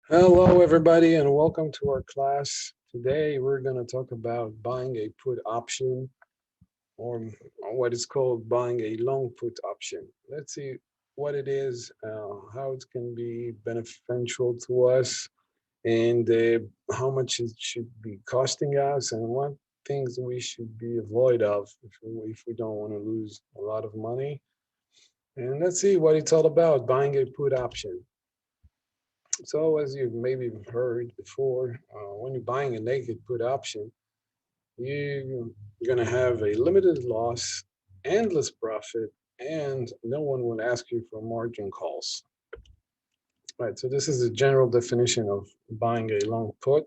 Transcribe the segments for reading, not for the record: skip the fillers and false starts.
Hello, everybody, and welcome to our class. Today, we're going to talk about buying a put option or what is called buying a long put option. Let's see what it is, how it can be beneficial to us, and how much it should be costing us, and what things we should be avoid of if we don't want to lose a lot of money. And let's see what it's all about, buying a put option. So, as you've maybe heard before, when you're buying a naked put option, you're going to have a limited loss, endless profit, and no one will ask you for margin calls. Right. So, this is a general definition of buying a long put.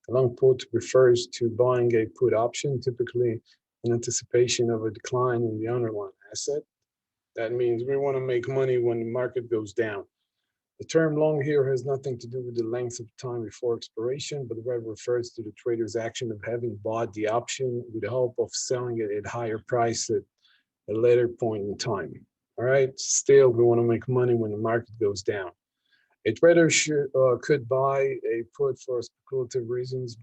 A long put refers to buying a put option, typically in anticipation of a decline in the underlying asset. That means we want to make money when the market goes down. The term long here has nothing to do with the length of time before expiration, but rather refers to the trader's action of having bought the option with the hope of selling it at higher price at a later point in time. All right. Still, we want to make money when the market goes down. A trader could buy a put for speculative reasons,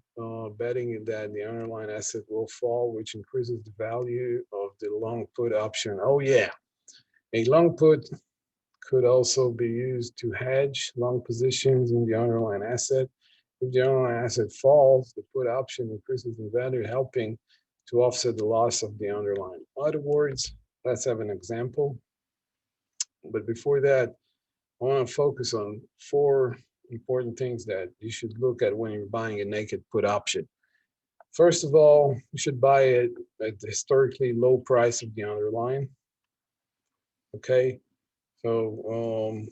betting that the underlying asset will fall, which increases the value of the long put option. Oh, yeah. A long put could also be used to hedge long positions in the underlying asset. If the underlying asset falls, the put option increases in value, helping to offset the loss of the underlying. In other words, let's have an example. But before that, I want to focus on four important things that you should look at when you're buying a naked put option. First of all, you should buy it at the historically low price of the underlying. Okay, so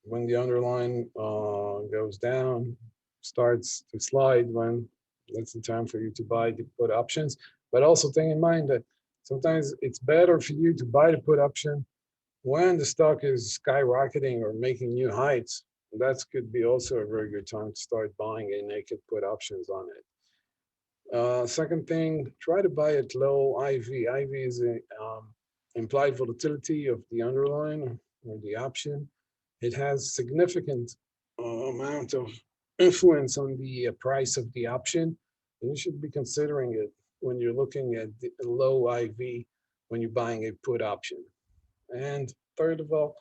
when the underline goes down, starts to slide, when that's the time for you to buy the put options. But also think in mind that sometimes it's better for you to buy the put option when the stock is skyrocketing or making new heights. That could be also a very good time to start buying a naked put options on it. Second thing, try to buy at low IV. IV is a implied volatility of the underlying or the option. It has significant amount of influence on the price of the option, and you should be considering it when you're looking at the low IV when you're buying a put option. And third of all,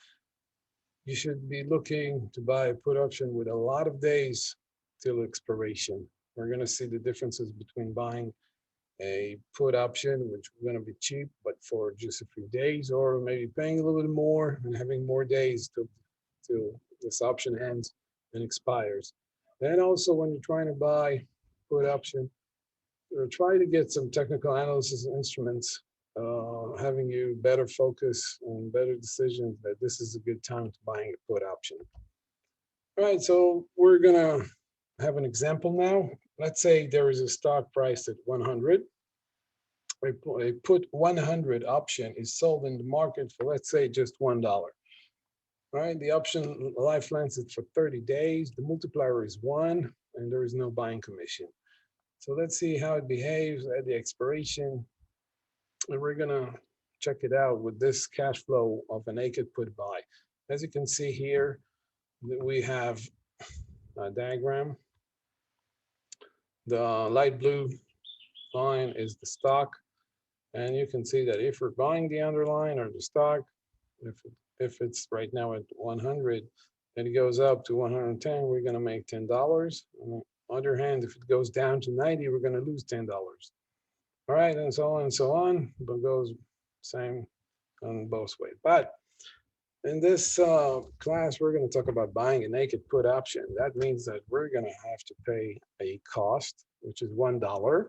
you should be looking to buy a put option with a lot of days till expiration. We're going to see the differences between buying a put option, which is going to be cheap, but for just a few days, or maybe paying a little bit more and having more days till this option ends and expires. And also, when you're trying to buy put option, try to get some technical analysis instruments, having you better focus on better decisions that this is a good time to buying a put option. All right, so we're gonna have an example now. Let's say there is a stock price at 100. A put 100 option is sold in the market for, let's say, just $1. Right, the option life length is for 30 days. The multiplier is 1, and there is no buying commission. So let's see how it behaves at the expiration. And we're gonna check it out with this cash flow of a naked put buy. As you can see here, we have a diagram. The light blue line is the stock, and you can see that if we're buying the underlying or the stock, if it's right now at 100 and it goes up to 110, we're going to make $10. On the other hand, if it goes down to 90, we're going to lose $10. All right, and so on and so on, but goes same on both ways. But in this class, we're going to talk about buying a naked put option. That means that we're going to have to pay a cost, which is $1.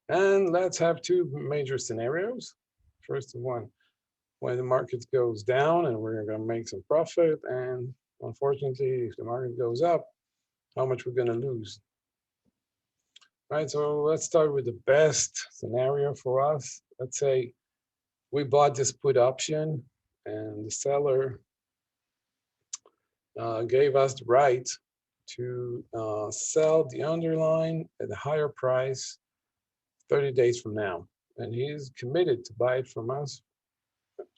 And let's have two major scenarios. First one, when the market goes down and we're going to make some profit. And unfortunately, if the market goes up, how much we're going to lose. Right, so let's start with the best scenario for us. Let's say we bought this put option and the seller gave us the right to sell the underlying at a higher price 30 days from now. And he's committed to buy it from us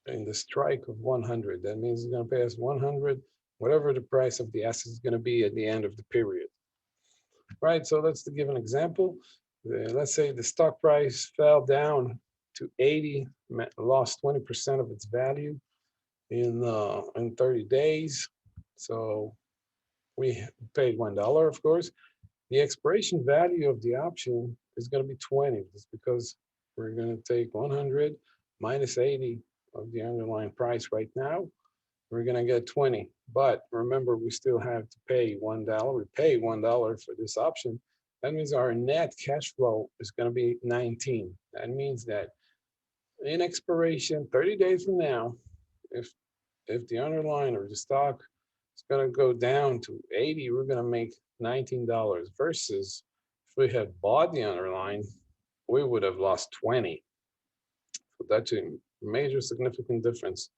in the strike of 100. That means he's going to pay us 100 whatever the price of the asset is going to be at the end of the period. Right, so let's give an example. Let's say the stock price fell down to 80, lost 20% of its value in 30 days. So we paid $1, of course. The expiration value of the option is going to be 20, just because we're going to take 100 minus 80 of the underlying price right now. We're going to get 20. But remember, we still have to pay $1. We pay $1 for this option. That means our net cash flow is going to be 19. That means that in expiration, 30 days from now, if the underlying or the stock is going to go down to 80, we're going to make $19 versus if we had bought the underlying, we would have lost 20. So that's a major significant difference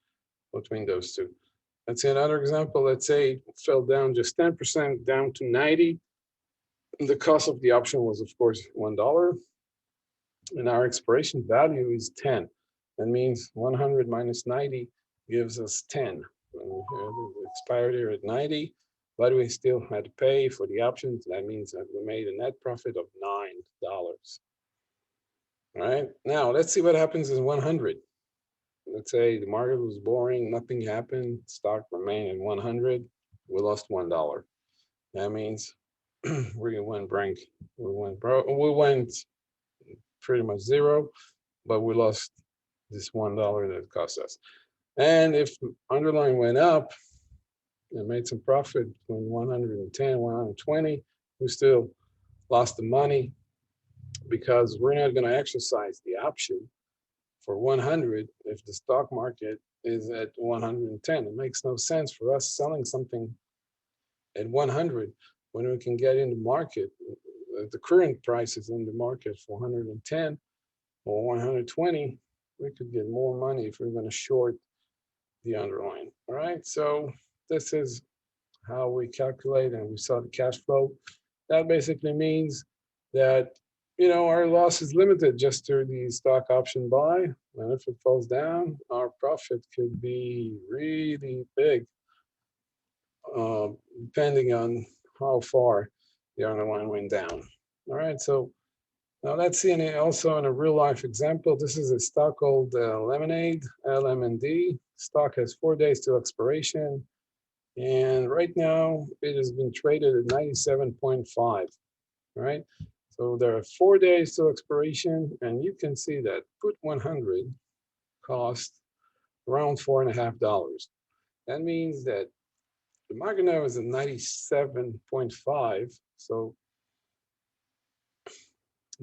between those two. Let's say another example. Let's say it fell down just 10% down to 90. The cost of the option was, of course, $1. And our expiration value is 10. That means 100 minus 90 gives us 10. We expired here at 90, but we still had to pay for the options. That means that we made a net profit of $9. All right, now let's see what happens in 100. Let's say the market was boring, nothing happened, stock remained in 100, we lost $1. That means we went blank, we went pretty much zero, but we lost this $1 that it cost us. And if underlying went up and made some profit between 110 and 120, we still lost the money because we're not going to exercise the option for 100 if the stock market is at 110. It makes no sense for us selling something at 100 when we can get in the market. The current price is in the market for 110 or 120. We could get more money if we're going to short the underlying. All right, so this is how we calculate, and we saw the cash flow. That basically means that our loss is limited just to the stock option buy, and if it falls down, our profit could be really big, depending on how far the underlying went down. All right, so now let's see also in a real life example. This is a stock called Lemonade, LMND. Stock has 4 days to expiration, and right now it has been traded at 97.5. All right, so there are 4 days to expiration, and you can see that put 100 cost around $4.50. That means that the market now is at 97.5. So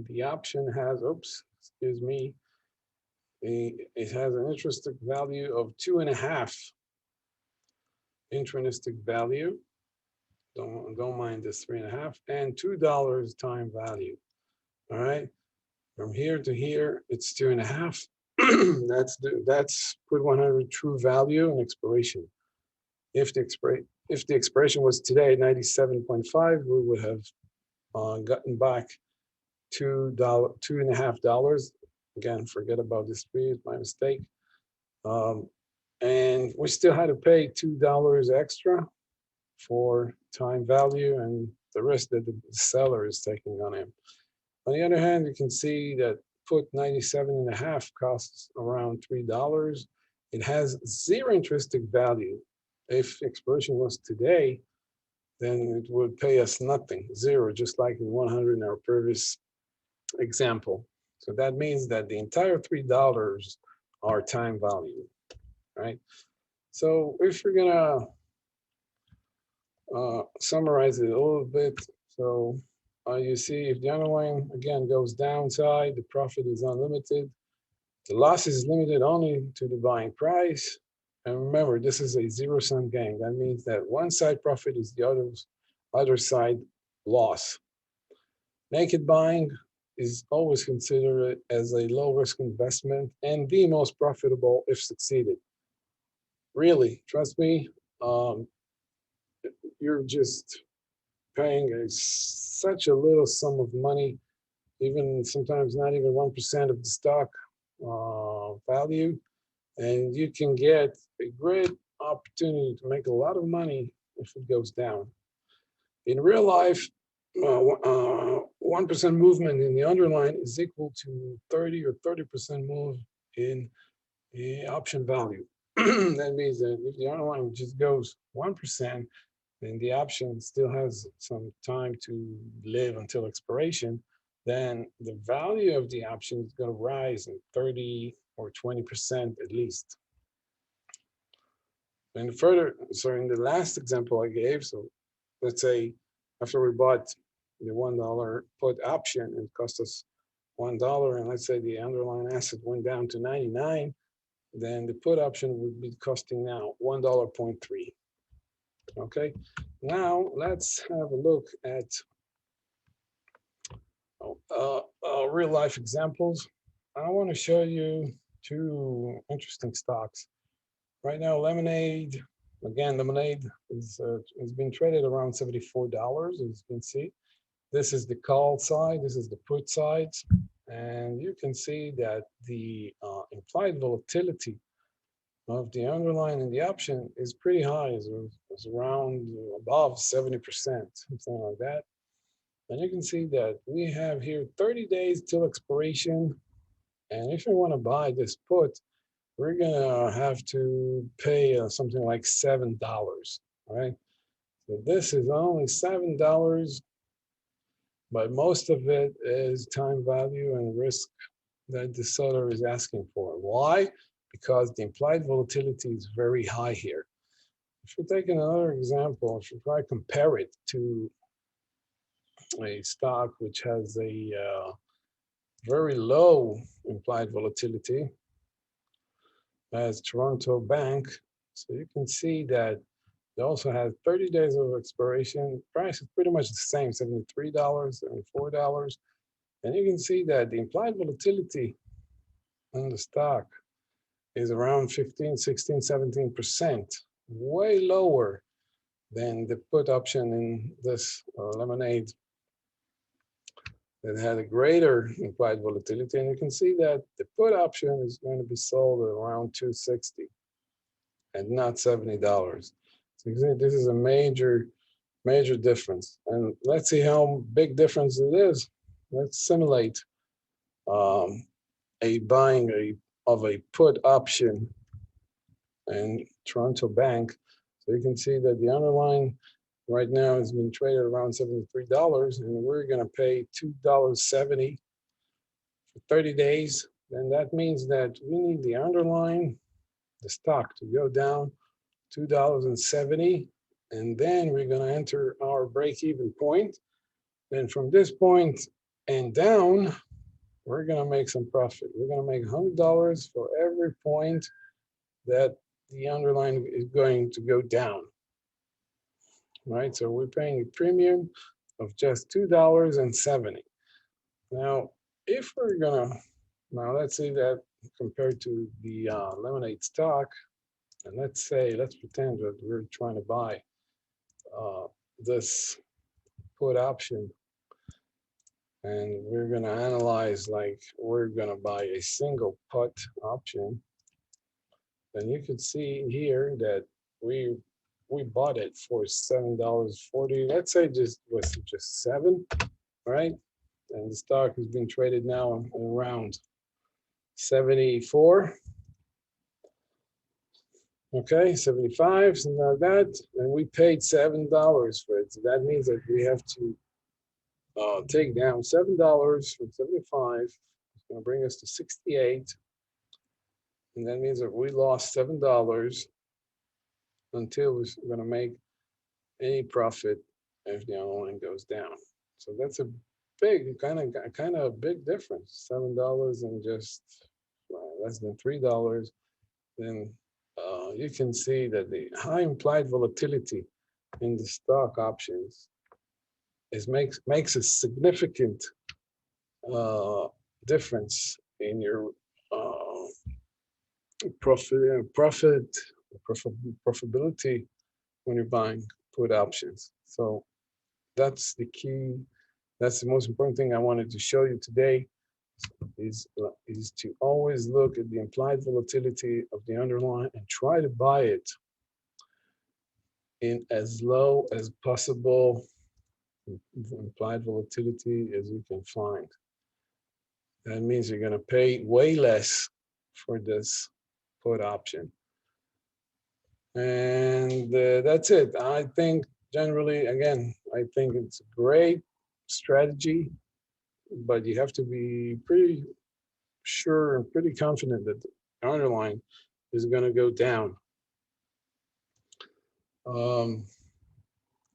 the option has, excuse me, it has an intrinsic value of 2.5 intrinsic value. Don't mind this 3.5 and $2 time value. All right, from here to here, it's 2.5. that's put 100 true value and expiration. If the expiration was today 97.5, we would have gotten back $2.5. Again, forget about this fee, it's my mistake. And we still had to pay $2 extra for time value and the risk that the seller is taking on him. On the other hand, you can see that put 97.5 costs around $3. It has zero intrinsic value. If expiration was today, then it would pay us nothing, zero, just like in 100 in our previous example. So that means that the entire $3 are time value, right? So if we're gonna summarize it a little bit, so you see if the underlying again goes downside, the profit is unlimited. The loss is limited only to the buying price. And remember, this is a zero-sum game. That means that one side profit is the other side loss. Naked buying is always considered as a low-risk investment and the most profitable if succeeded. Really, trust me, you're just paying such a little sum of money, even sometimes not even 1% of the stock value, and you can get a great opportunity to make a lot of money if it goes down. In real life, 1% movement in the underlying is equal to 30 or 30% move in the option value. That means that if the underlying just goes 1%, then the option still has some time to live until expiration, then the value of the option is going to rise in 30 or 20% at least. And further, so in the last example I gave, so let's say after we bought the $1 put option, it cost us $1, and let's say the underlying asset went down to 99, then the put option would be costing now $1.3. Okay, now let's have a look at real life examples. I want to show you two interesting stocks. Right now, Lemonade, again, Lemonade is being traded around $74, as you can see. This is the call side, this is the put side, and you can see that the implied volatility of the underlying and the option is pretty high. It's around above 70%, something like that. And you can see that we have here 30 days till expiration. And if you want to buy this put, we're gonna have to pay something like $7, right? So this is only $7, but most of it is time value and risk that the seller is asking for. Why? Because the implied volatility is very high here. If you take another example, if you try to compare it to a stock which has a very low implied volatility, as Toronto Bank, so you can see that it also has 30 days of expiration. Price is pretty much the same, $73, $74. And you can see that the implied volatility on the stock is around 15, 16, 17%, way lower than the put option in this Lemonade that had a greater implied volatility. And you can see that the put option is going to be sold at around $260 and not $70. So you can see this is a major difference. And let's see how big difference it is. Let's simulate a buying of a put option in Toronto Bank. So you can see that the underlying right now has been traded around $73, and we're going to pay $2.70 for 30 days. And that means that we need the underlying, the stock, to go down $2.70, and then we're going to enter our break-even point. Then from this point and down, we're going to make some profit. We're going to make $100 for every point that the underlying is going to go down. Right, so we're paying a premium of just $2.70. Now, if we're gonna, now let's say that compared to the Lemonade stock, and let's pretend that we're trying to buy this put option, and we're gonna analyze like we're gonna buy a single put option, then you can see here that we bought it for $7.40. Let's say just $7, right? And the stock has been traded now around 74. Okay, 75, something like that. And we paid $7 for it. So that means that we have to take down $7 from 75. It's going to bring us to 68. And that means that we lost $7 until we're going to make any profit if the underlying goes down. So that's a big kind of big difference. $7 and just less than $3. Then you can see that the high implied volatility in the stock options makes a significant difference in your profitability when you're buying put options. So that's the key. That's the most important thing I wanted to show you today is to always look at the implied volatility of the underlying and try to buy it in as low as possible implied volatility as you can find. That means you're going to pay way less for this put option. And that's it. I think generally, again, I think it's a great strategy, but you have to be pretty sure and pretty confident that the underlying is going to go down. Um,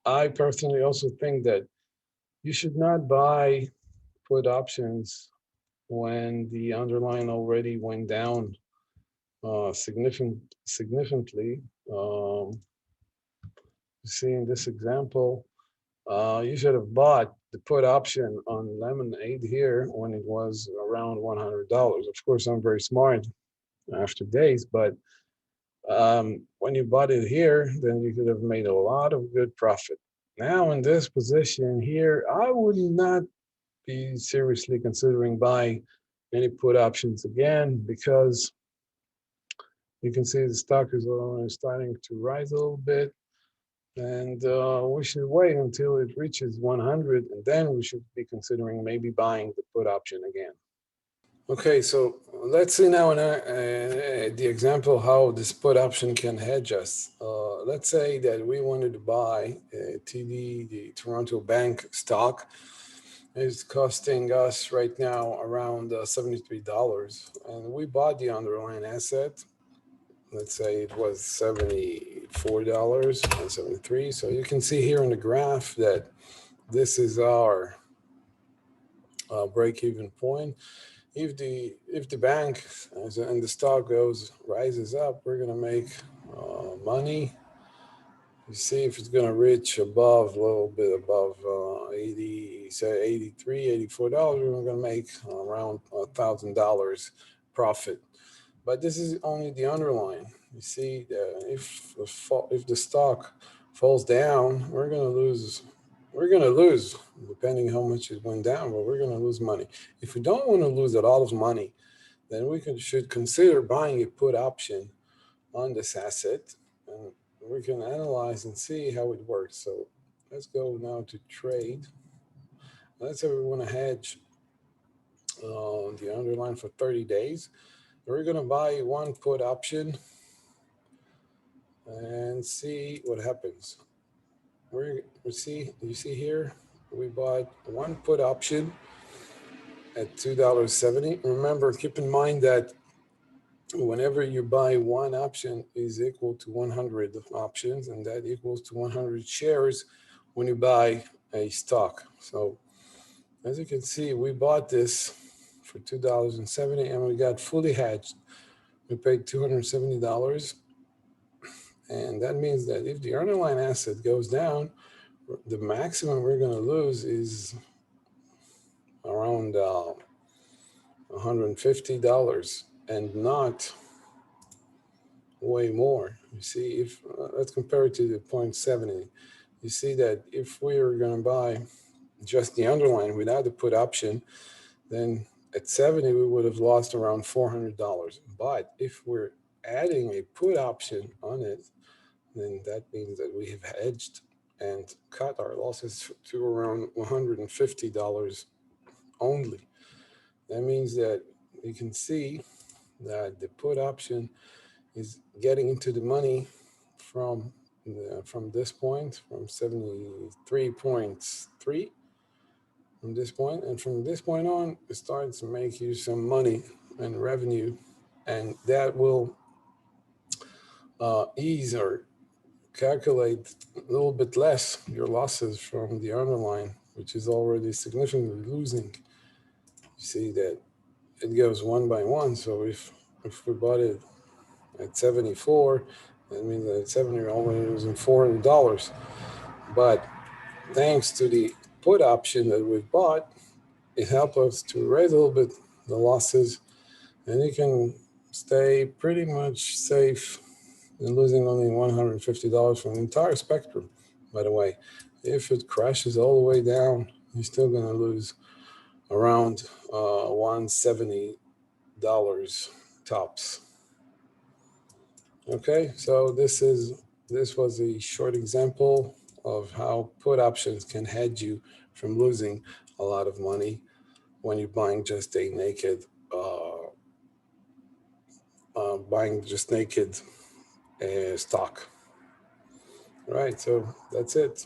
I personally also think that you should not buy put options when the underlying already went down significantly. You see in this example, you should have bought the put option on lemonade here when it was around $100. Of course, I'm very smart after days, but when you bought it here, then you could have made a lot of good profit. Now in this position here, I would not be seriously considering buying any put options again because you can see the stock is starting to rise a little bit. And we should wait until it reaches 100, and then we should be considering maybe buying the put option again. Okay, so let's see now the example how this put option can hedge us. Let's say that we wanted to buy TD, the Toronto Bank stock. It's costing us right now around $73, and we bought the underlying asset. Let's say it was $74.73. So you can see here in the graph that this is our break-even point. If the bank and the stock rises up, we're gonna make money. You see if it's gonna reach above a little bit above 80, say 83, $84, we're gonna make around $1,000 profit. But this is only the underlying. You see, if the stock falls down, we're gonna lose. We're gonna lose, depending how much it went down, but we're gonna lose money. If we don't want to lose a lot of money, then should consider buying a put option on this asset, and we can analyze and see how it works. So let's go now to trade. Let's say we want to hedge the underlying for 30 days. We're gonna buy one put option and see what happens. You see here, we bought one put option at $2.70. Remember, keep in mind that whenever you buy one option is equal to 100 options, and that equals to 100 shares when you buy a stock. So as you can see, we bought this for $2.70 and we got fully hedged. We paid $270. And that means that if the underlying asset goes down, the maximum we're going to lose is around $150 and not way more. You see, if let's compare it to the 0.70. You see that if we were going to buy just the underlying without the put option, then at 70 we would have lost around $400. But if we're adding a put option on it, then that means that we have hedged and cut our losses to around $150 only. That means that you can see that the put option is getting into the money from this point, from 73.3 from this point, and from this point on, it starts to make you some money and revenue, and that will ease or calculate a little bit less your losses from the underlying, which is already significantly losing. You see that it goes one by one. So if we bought it at 74, that means that at 70 we're only losing $400. But thanks to the put option that we bought, it helped us to raise a little bit the losses, and you can stay pretty much safe and losing only $150 from the entire spectrum. By the way, if it crashes all the way down, you're still going to lose around $170 tops. Okay, so this is this was a short example of how put options can hedge you from losing a lot of money when you're buying just a naked, stock. All right, so that's it.